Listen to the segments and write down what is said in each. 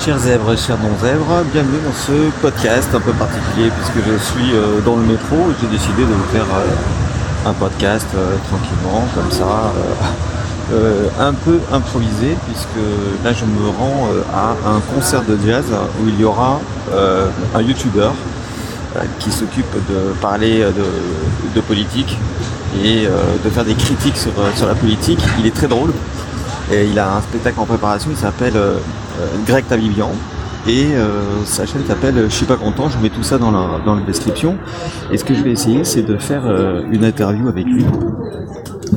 Chers zèbres, chers non-zèbres, bienvenue dans ce podcast un peu particulier puisque je suis dans le métro et j'ai décidé de vous faire un podcast tranquillement, comme ça, un peu improvisé puisque là je me rends à un concert de jazz où il y aura un youtubeur qui s'occupe de parler de politique et de faire des critiques sur la politique. Il est très drôle et il a un spectacle en préparation, il s'appelle Greg Tabibian et sa chaîne s'appelle Je suis pas content. Je mets tout ça dans la description et ce que je vais essayer c'est de faire une interview avec lui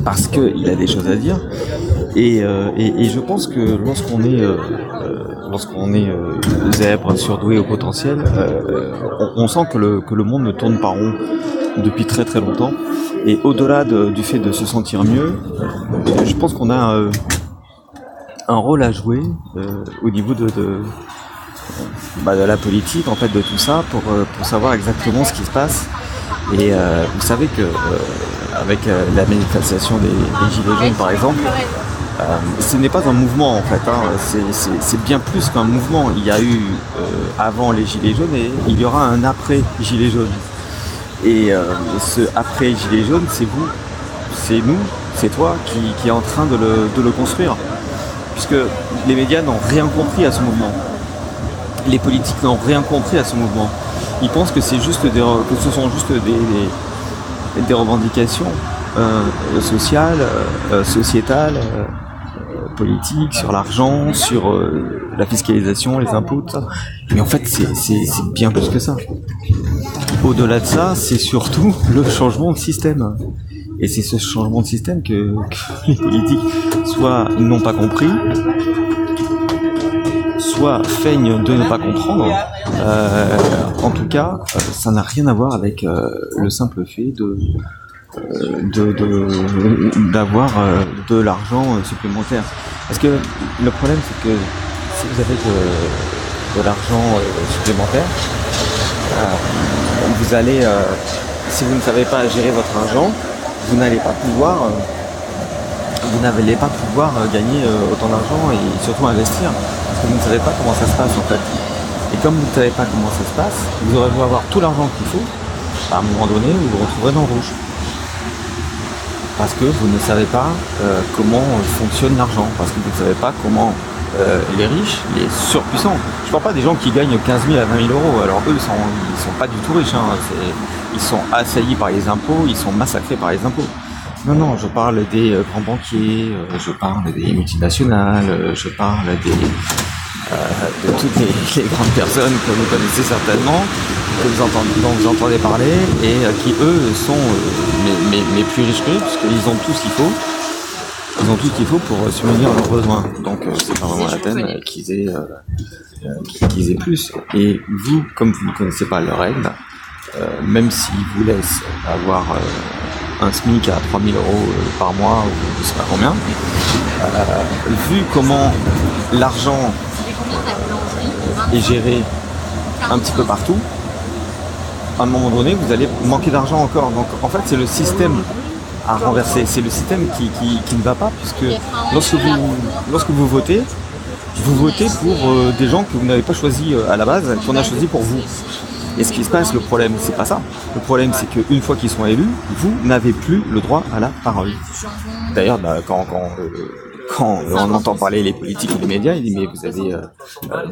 parce qu'il a des choses à dire et je pense que lorsqu'on est zèbre, surdoué au potentiel, on sent que le monde ne tourne pas rond depuis très très longtemps et au-delà du fait de se sentir mieux, je pense qu'on a un rôle à jouer au niveau de la politique, en fait, de tout ça, pour savoir exactement ce qui se passe. Et vous savez que avec la manifestation des Gilets jaunes, par exemple, ce n'est pas un mouvement, en fait, hein. C'est bien plus qu'un mouvement. Il y a eu avant les Gilets jaunes et il y aura un après Gilets jaunes. Et ce après Gilets jaunes, c'est vous, c'est nous, c'est toi qui est en train de le construire. Puisque les médias n'ont rien compris à ce mouvement. Les politiques n'ont rien compris à ce mouvement. Ils pensent que ce sont juste des revendications sociales, sociétales, politiques, sur l'argent, sur la fiscalisation, les impôts, tout ça. Mais en fait, c'est bien plus que ça. Au-delà de ça, c'est surtout le changement de système. Et c'est ce changement de système que les politiques soit n'ont pas compris, soit feignent de ne pas comprendre. En tout cas, ça n'a rien à voir avec le simple fait d'avoir de l'argent supplémentaire. Parce que le problème, c'est que si vous avez de l'argent supplémentaire, vous allez, si vous ne savez pas gérer votre argent, vous n'allez pas pouvoir gagner autant d'argent et surtout investir parce que vous ne savez pas comment ça se passe en fait. Et comme vous ne savez pas comment ça se passe, vous aurez beau avoir tout l'argent qu'il faut, à un moment donné vous vous retrouverez dans le rouge. Parce que vous ne savez pas comment fonctionne l'argent, parce que vous ne savez pas comment les riches, les surpuissants. Je ne parle pas des gens qui gagnent 15 000 à 20 000 euros, alors eux ils sont pas du tout riches, hein. Ils sont assaillis par les impôts, ils sont massacrés par les impôts. Non, je parle des grands banquiers, je parle des multinationales, je parle de toutes les grandes personnes que vous connaissez certainement, dont vous entendez parler, et qui eux sont mais plus riches que eux, puisqu'ils ont tout ce qu'il faut. Ils ont tout ce qu'il faut pour subvenir à leurs besoins. Donc c'est pas vraiment la peine qu'ils aient plus. Et vous, comme vous ne connaissez pas leurs règles, même s'ils vous laissent avoir un SMIC à 3 000 euros par mois, ou je ne sais pas combien, vu comment l'argent est géré un petit peu partout, à un moment donné, vous allez manquer d'argent encore. Donc en fait, c'est le système à renverser. C'est le système qui ne va pas, puisque lorsque vous votez pour des gens que vous n'avez pas choisis à la base, qu'on a choisi pour vous. Et ce qui se passe, le problème, c'est pas ça. Le problème, c'est qu'une fois qu'ils sont élus, vous n'avez plus le droit à la parole. D'ailleurs, quand on entend parler les politiques et les médias, il dit mais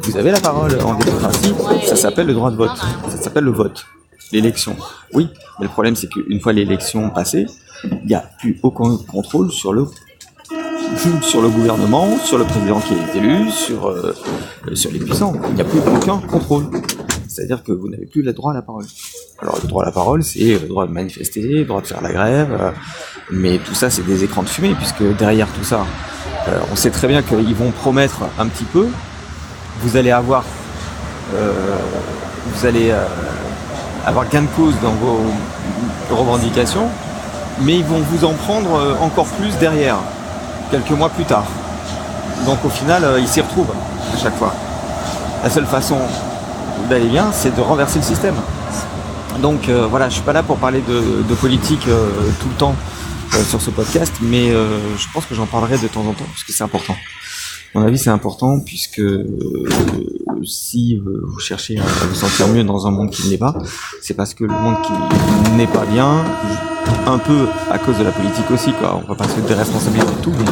vous avez la parole en démocratie, ça s'appelle le droit de vote, ça s'appelle le vote, l'élection. Oui, mais le problème, c'est qu'une fois l'élection passée, il n'y a plus aucun contrôle sur le gouvernement, sur le président qui est élu, sur les puissants. Il n'y a plus aucun contrôle. C'est-à-dire que vous n'avez plus le droit à la parole. Alors le droit à la parole, c'est le droit de manifester, le droit de faire la grève, mais tout ça c'est des écrans de fumée, puisque derrière tout ça, on sait très bien qu'ils vont promettre un petit peu, vous allez avoir gain de cause dans vos revendications, mais ils vont vous en prendre encore plus derrière, quelques mois plus tard. Donc au final, ils s'y retrouvent à chaque fois. La seule façon d'aller bien, c'est de renverser le système. Donc voilà, je suis pas là pour parler de politique tout le temps sur ce podcast, mais je pense que j'en parlerai de temps en temps parce que c'est important. À mon avis, c'est important puisque si vous cherchez à vous sentir mieux dans un monde qui ne l'est pas, c'est parce que le monde qui n'est pas bien, un peu à cause de la politique aussi, quoi. On va pas se déresponsabiliser de tout, mais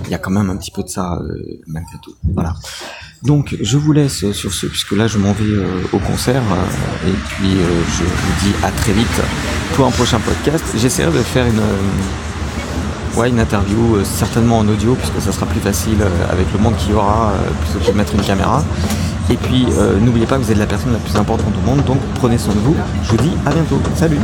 il y a quand même un petit peu de ça malgré tout. Voilà. Donc je vous laisse sur ce, puisque là je m'en vais au concert, et puis je vous dis à très vite pour un prochain podcast. J'essaierai de faire une interview, certainement en audio, puisque ça sera plus facile avec le monde qu'il y aura, plutôt que de mettre une caméra. Et puis n'oubliez pas que vous êtes la personne la plus importante au monde, donc prenez soin de vous. Je vous dis à bientôt. Salut!